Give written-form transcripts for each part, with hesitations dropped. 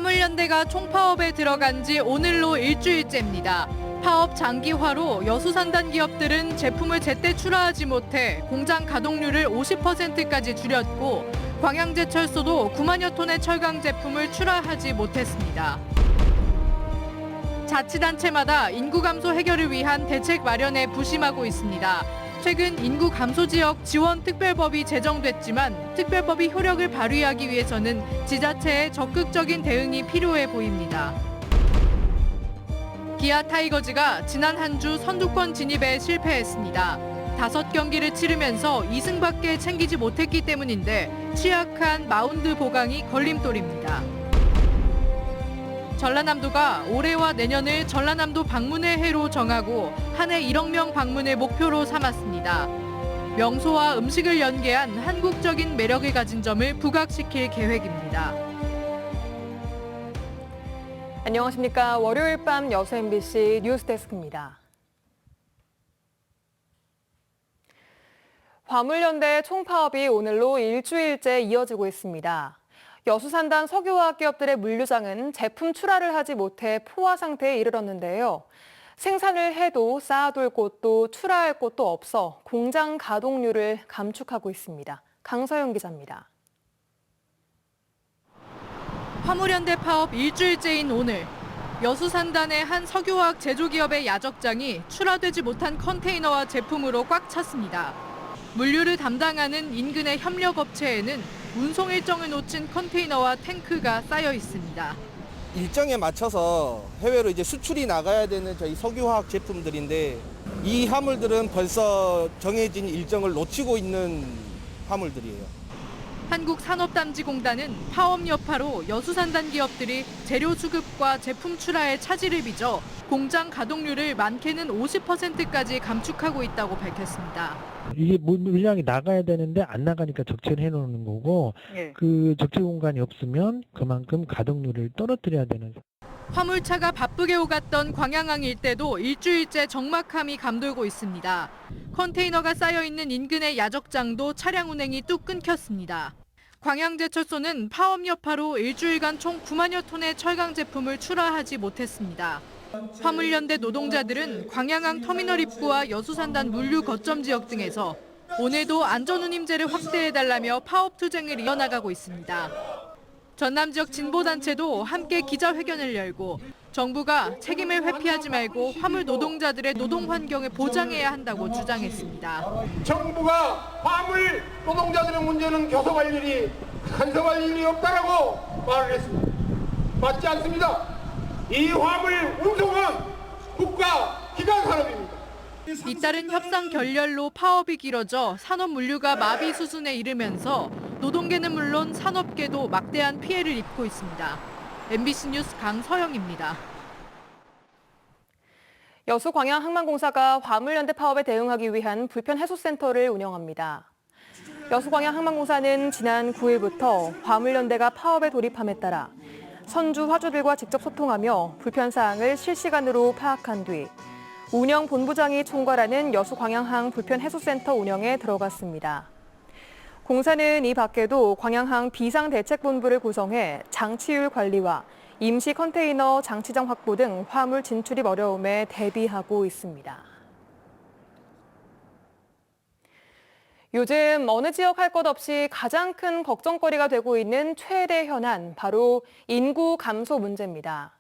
화물연대가 총파업에 들어간 지 오늘로 일주일째입니다. 파업 장기화로 여수산단 기업들은 제품을 제때 출하하지 못해 공장 가동률을 50%까지 줄였고 광양제철소도 9만여 톤의 철강 제품을 출하하지 못했습니다. 자치단체마다 인구 감소 해결을 위한 대책 마련에 부심하고 있습니다. 최근 인구 감소 지역 지원 특별법이 제정됐지만 특별법이 효력을 발휘하기 위해서는 지자체의 적극적인 대응이 필요해 보입니다. 기아 타이거즈가 지난 한 주 선두권 진입에 실패했습니다. 5경기를 치르면서 2승밖에 챙기지 못했기 때문인데 취약한 마운드 보강이 걸림돌입니다. 전라남도가 올해와 내년을 전라남도 방문의 해로 정하고 한 해 1억 명 방문을 목표로 삼았습니다. 명소와 음식을 연계한 한국적인 매력을 가진 점을 부각시킬 계획입니다. 안녕하십니까. 월요일 밤 여수 MBC 뉴스데스크입니다. 화물연대 총파업이 오늘로 일주일째 이어지고 있습니다. 여수산단 석유화학 기업들의 물류장은 제품 출하를 하지 못해 포화 상태에 이르렀는데요. 생산을 해도 쌓아둘 곳도 출하할 곳도 없어 공장 가동률을 감축하고 있습니다. 강서영 기자입니다. 화물연대 파업 일주일째인 오늘, 여수산단의 한 석유화학 제조기업의 야적장이 출하되지 못한 컨테이너와 제품으로 꽉 찼습니다. 물류를 담당하는 인근의 협력업체에는 운송 일정을 놓친 컨테이너와 탱크가 쌓여 있습니다. 일정에 맞춰서 해외로 이제 수출이 나가야 되는 저희 석유화학 제품들인데 이 화물들은 벌써 정해진 일정을 놓치고 있는 화물들이에요. 한국산업담지공단은 파업 여파로 여수산단 기업들이 재료 수급과 제품 출하에 차질을 빚어 공장 가동률을 많게는 50%까지 감축하고 있다고 밝혔습니다. 이게 물량이 나가야 되는데 안 나가니까 적체를 해놓는 거고 그 적체 공간이 없으면 그만큼 가동률을 떨어뜨려야 되는. 화물차가 바쁘게 오갔던 광양항 일대도 일주일째 적막함이 감돌고 있습니다. 컨테이너가 쌓여있는 인근의 야적장도 차량 운행이 뚝 끊겼습니다. 광양제철소는 파업 여파로 일주일간 총 9만여 톤의 철강 제품을 출하하지 못했습니다. 화물연대 노동자들은 광양항 터미널 입구와 여수산단 물류 거점 지역 등에서 오늘도 안전운임제를 확대해달라며 파업 투쟁을 이어나가고 있습니다. 전남 지역 진보단체도 함께 기자회견을 열고 정부가 책임을 회피하지 말고 화물 노동자들의 노동 환경을 보장해야 한다고 주장했습니다. 정부가 화물 노동자들의 문제는 교섭할 일이 간섭할 일이 없다라고 말을 했습니다. 맞지 않습니다. 이 화물 운송은 국가 기관 산업입니다. 잇따른 협상 결렬로 파업이 길어져 산업 물류가 마비 수준에 이르면서 노동계는 물론 산업계도 막대한 피해를 입고 있습니다. MBC 뉴스 강서영입니다. 여수 광양항만공사가 화물연대 파업에 대응하기 위한 불편 해소센터를 운영합니다. 여수 광양항만공사는 지난 9일부터 화물연대가 파업에 돌입함에 따라 선주 화주들과 직접 소통하며 불편 사항을 실시간으로 파악한 뒤 운영 본부장이 총괄하는 여수 광양항 불편 해소센터 운영에 들어갔습니다. 공사는 이 밖에도 광양항 비상대책본부를 구성해 장치율 관리와 임시 컨테이너 장치장 확보 등 화물 진출입 어려움에 대비하고 있습니다. 요즘 어느 지역 할 것 없이 가장 큰 걱정거리가 되고 있는 최대 현안, 바로 인구 감소 문제입니다.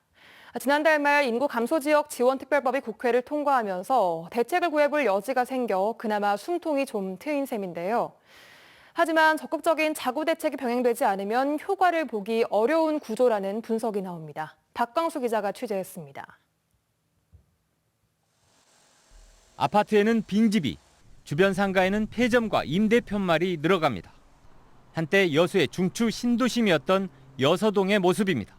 지난달 말 인구 감소 지역 지원 특별법이 국회를 통과하면서 대책을 구해볼 여지가 생겨 그나마 숨통이 좀 트인 셈인데요. 하지만 적극적인 자구 대책이 병행되지 않으면 효과를 보기 어려운 구조라는 분석이 나옵니다. 박광수 기자가 취재했습니다. 아파트에는 빈집이, 주변 상가에는 폐점과 임대 편말이 늘어갑니다. 한때 여수의 중추 신도심이었던 여서동의 모습입니다.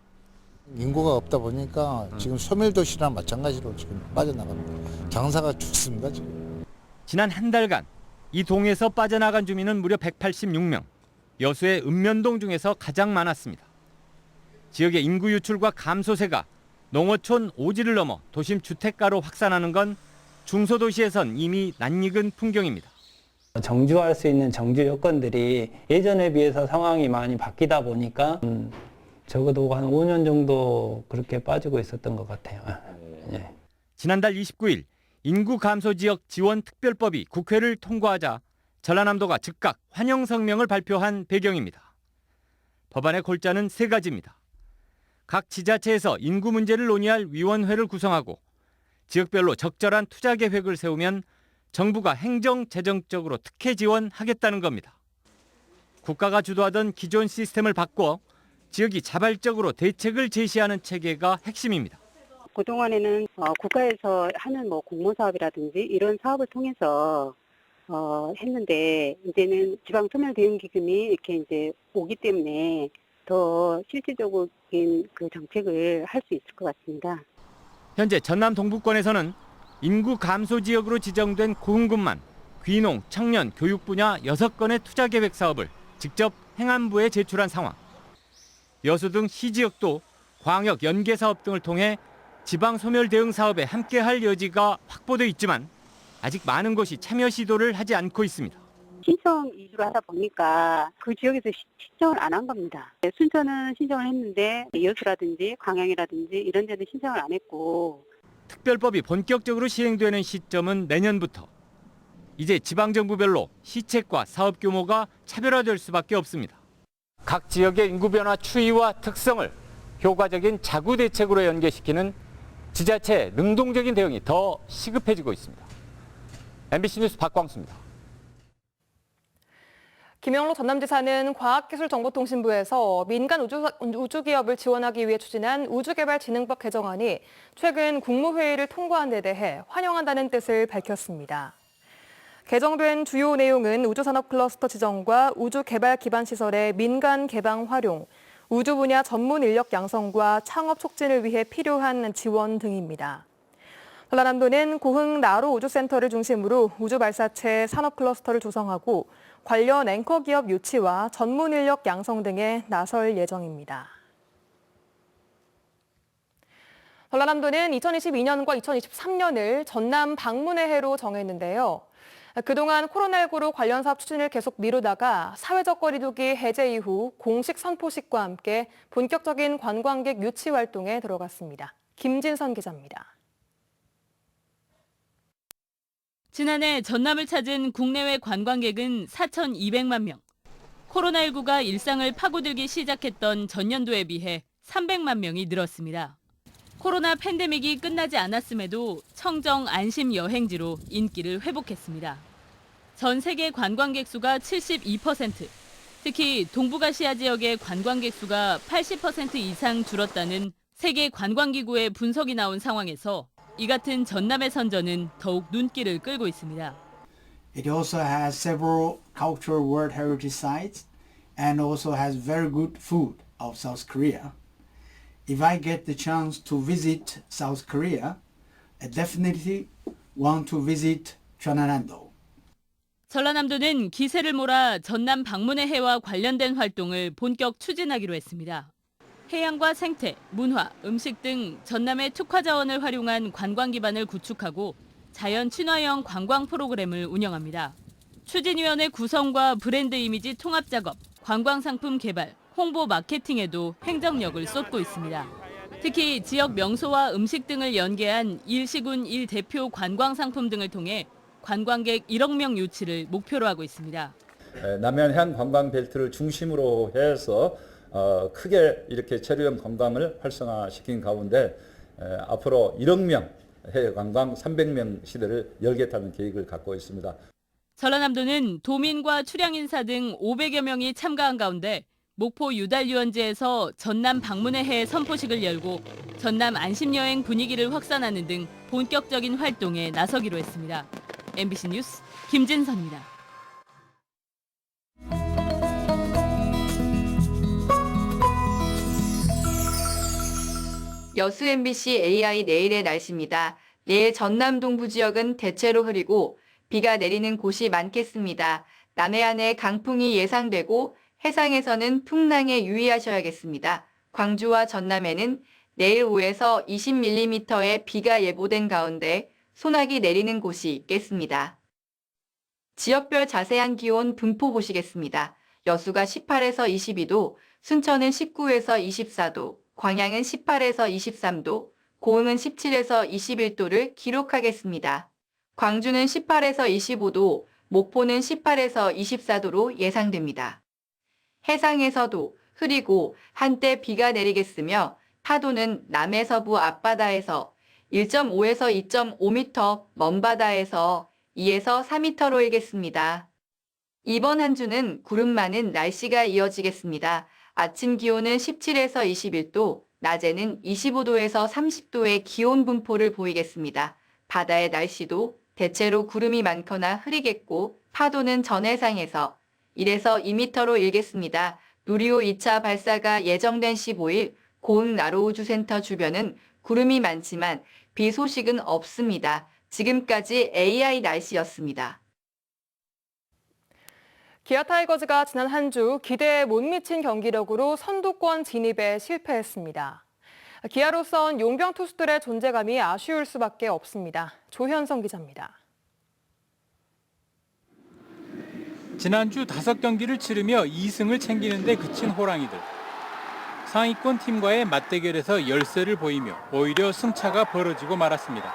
인구가 없다 보니까 지금 소멸도시랑 마찬가지로 지금 빠져나갑니다. 장사가 죽습니다, 지금. 지난 한 달간 이 동에서 빠져나간 주민은 무려 186명, 여수의 읍면동 중에서 가장 많았습니다. 지역의 인구 유출과 감소세가 농어촌 오지를 넘어 도심 주택가로 확산하는 건 중소도시에선 이미 낯익은 풍경입니다. 정주할 수 있는 정주 여건들이 예전에 비해서 상황이 많이 바뀌다 보니까 적어도 한 5년 정도 그렇게 빠지고 있었던 것 같아요. 예. 지난달 29일 인구 감소 지역 지원 특별법이 국회를 통과하자 전라남도가 즉각 환영 성명을 발표한 배경입니다. 법안의 골자는 세 가지입니다. 각 지자체에서 인구 문제를 논의할 위원회를 구성하고 지역별로 적절한 투자 계획을 세우면 정부가 행정, 재정적으로 특혜 지원하겠다는 겁니다. 국가가 주도하던 기존 시스템을 바꿔 지역이 자발적으로 대책을 제시하는 체계가 핵심입니다. 그동안에는 국가에서 하는 공모 사업이라든지 이런 사업을 통해서 했는데 이제는 지방 소멸 대응 기금이 이렇게 이제 오기 때문에 더 실질적인 그 정책을 할 수 있을 것 같습니다. 현재 전남 동부권에서는 인구 감소 지역으로 지정된 고흥군만 귀농, 청년, 교육 분야 6건의 투자 계획 사업을 직접 행안부에 제출한 상황. 여수 등 시지역도 광역 연계 사업 등을 통해 지방 소멸 대응 사업에 함께할 여지가 확보돼 있지만 아직 많은 곳이 참여 시도를 하지 않고 있습니다. 신청 위주로 하다 보니까 그 지역에서 신청을 안 한 겁니다. 순천은 신청을 했는데 여수라든지 광양이라든지 이런 데는 신청을 안 했고. 특별법이 본격적으로 시행되는 시점은 내년부터. 이제 지방정부별로 시책과 사업 규모가 차별화될 수밖에 없습니다. 각 지역의 인구 변화 추이와 특성을 효과적인 자구 대책으로 연계시키는 지자체의 능동적인 대응이 더 시급해지고 있습니다. MBC 뉴스 박광수입니다. 김영로 전남지사는 과학기술정보통신부에서 민간 우주기업을 지원하기 위해 추진한 우주개발진흥법 개정안이 최근 국무회의를 통과한 데 대해 환영한다는 뜻을 밝혔습니다. 개정된 주요 내용은 우주산업 클러스터 지정과 우주개발 기반 시설의 민간 개방 활용, 우주 분야 전문 인력 양성과 창업 촉진을 위해 필요한 지원 등입니다. 전라남도는 고흥 나로 우주센터를 중심으로 우주발사체 산업 클러스터를 조성하고 관련 앵커 기업 유치와 전문 인력 양성 등에 나설 예정입니다. 전라남도는 2022년과 2023년을 전남 방문의 해로 정했는데요. 그동안 코로나19로 관련 사업 추진을 계속 미루다가 사회적 거리두기 해제 이후 공식 선포식과 함께 본격적인 관광객 유치 활동에 들어갔습니다. 김진선 기자입니다. 지난해 전남을 찾은 국내외 관광객은 4,200만 명. 코로나19가 일상을 파고들기 시작했던 전년도에 비해 300만 명이 늘었습니다. 코로나 팬데믹이 끝나지 않았음에도 청정 안심 여행지로 인기를 회복했습니다. 전 세계 관광객 수가 72%, 특히 동북아시아 지역의 관광객 수가 80% 이상 줄었다는 세계관광기구의 분석이 나온 상황에서 이 같은 전남의 선전은 더욱 눈길을 끌고 있습니다. It also has several cultural World Heritage sites and also has very good food of South Korea. If I get the chance to visit South Korea, I definitely want to visit 전라남도. 전라남도는 기세를 몰아 전남 방문의 해와 관련된 활동을 본격 추진하기로 했습니다. 해양과 생태, 문화, 음식 등 전남의 특화 자원을 활용한 관광 기반을 구축하고 자연 친화형 관광 프로그램을 운영합니다. 추진위원회 구성과 브랜드 이미지 통합 작업, 관광 상품 개발, 홍보 마케팅에도 행정력을 쏟고 있습니다. 특히 지역 명소와 음식 등을 연계한 일시군 1대표 관광 상품 등을 통해 관광객 1억 명 유치를 목표로 하고 있습니다. 남해안 관광 벨트를 중심으로 해서 크게 이렇게 체류형 관광을 활성화시킨 가운데 앞으로 1억 명 해외 관광 300명 시대를 열겠다는 계획을 갖고 있습니다. 전라남도는 도민과 출향 인사 등 500여 명이 참가한 가운데 목포 유달유원지에서 전남 방문의 해 선포식을 열고 전남 안심여행 분위기를 확산하는 등 본격적인 활동에 나서기로 했습니다. MBC 뉴스 김진선입니다. 여수 MBC AI 내일의 날씨입니다. 내일 전남 동부 지역은 대체로 흐리고 비가 내리는 곳이 많겠습니다. 남해안에 강풍이 예상되고 해상에서는 풍랑에 유의하셔야겠습니다. 광주와 전남에는 내일 5에서 20mm의 비가 예보된 가운데 소나기 내리는 곳이 있겠습니다. 지역별 자세한 기온 분포 보시겠습니다. 여수가 18에서 22도, 순천은 19에서 24도, 광양은 18에서 23도, 고흥은 17에서 21도를 기록하겠습니다. 광주는 18에서 25도, 목포는 18에서 24도로 예상됩니다. 해상에서도 흐리고 한때 비가 내리겠으며 파도는 남해서부 앞바다에서 1.5에서 2.5m, 먼바다에서 2에서 4m로 일겠습니다. 이번 한 주는 구름 많은 날씨가 이어지겠습니다. 아침 기온은 17에서 21도, 낮에는 25도에서 30도의 기온 분포를 보이겠습니다. 바다의 날씨도 대체로 구름이 많거나 흐리겠고 파도는 전해상에서 1에서 2m로 일겠습니다. 누리호 2차 발사가 예정된 15일 고흥 나로우주센터 주변은 구름이 많지만 비 소식은 없습니다. 지금까지 AI 날씨였습니다. 기아 타이거즈가 지난 한 주 기대에 못 미친 경기력으로 선두권 진입에 실패했습니다. 기아로선 용병 투수들의 존재감이 아쉬울 수밖에 없습니다. 조현성 기자입니다. 지난주 5경기를 치르며 2승을 챙기는 데 그친 호랑이들. 상위권 팀과의 맞대결에서 열세를 보이며 오히려 승차가 벌어지고 말았습니다.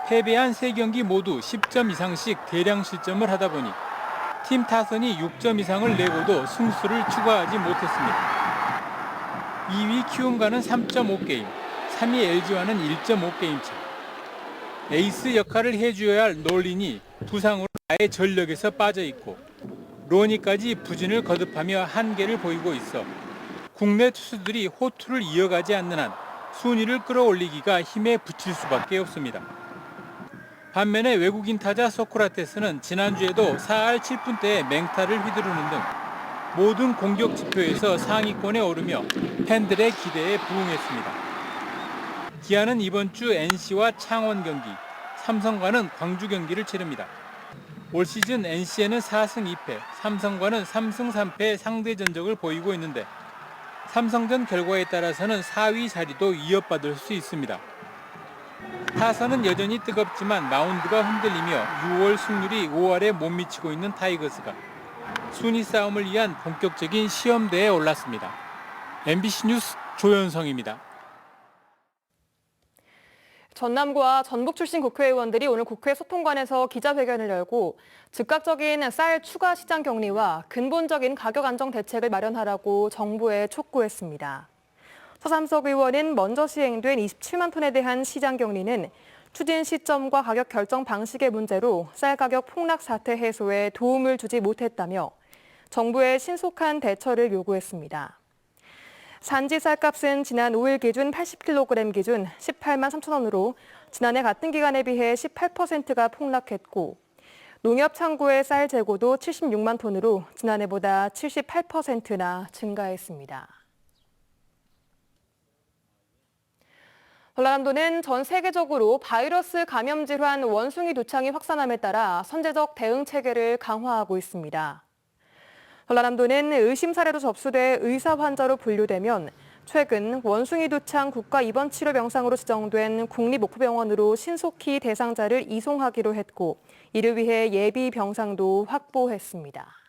패배한 3경기 모두 10점 이상씩 대량 실점을 하다 보니 팀 타선이 6점 이상을 내고도 승수를 추가하지 못했습니다. 2위 키움과는 3.5게임, 3위 LG와는 1.5게임 차. 에이스 역할을 해줘야 할 놀린이 부상으로 아예 전력에서 빠져 있고 로니까지 부진을 거듭하며 한계를 보이고 있어 국내 투수들이 호투를 이어가지 않는 한 순위를 끌어올리기가 힘에 부칠 수밖에 없습니다. 반면에 외국인 타자 소크라테스는 지난주에도 4할 7푼대의 맹타를 휘두르는 등 모든 공격 지표에서 상위권에 오르며 팬들의 기대에 부응했습니다. 기아는 이번 주 NC와 창원 경기, 삼성과는 광주 경기를 치릅니다. 올 시즌 NC에는 4승 2패, 삼성과는 3승 3패의 상대 전적을 보이고 있는데 삼성전 결과에 따라서는 4위 자리도 위협받을 수 있습니다. 타선은 여전히 뜨겁지만 마운드가 흔들리며 6월 승률이 5할에 못 미치고 있는 타이거스가 순위 싸움을 위한 본격적인 시험대에 올랐습니다. MBC 뉴스 조현성입니다. 전남과 전북 출신 국회의원들이 오늘 국회 소통관에서 기자회견을 열고 즉각적인 쌀 추가 시장 격리와 근본적인 가격 안정 대책을 마련하라고 정부에 촉구했습니다. 서삼석 의원은 먼저 시행된 27만 톤에 대한 시장 격리는 추진 시점과 가격 결정 방식의 문제로 쌀 가격 폭락 사태 해소에 도움을 주지 못했다며 정부의 신속한 대처를 요구했습니다. 산지 쌀값은 지난 5일 기준 80kg 기준 18만 3천 원으로 지난해 같은 기간에 비해 18%가 폭락했고 농협 창고의 쌀 재고도 76만 톤으로 지난해보다 78%나 증가했습니다. 전라남도는 전 세계적으로 바이러스 감염 질환 원숭이 두창이 확산함에 따라 선제적 대응 체계를 강화하고 있습니다. 전라남도는 의심 사례로 접수돼 의사 환자로 분류되면 최근 원숭이 두창 국가 입원 치료 병상으로 지정된 국립목포병원으로 신속히 대상자를 이송하기로 했고 이를 위해 예비 병상도 확보했습니다.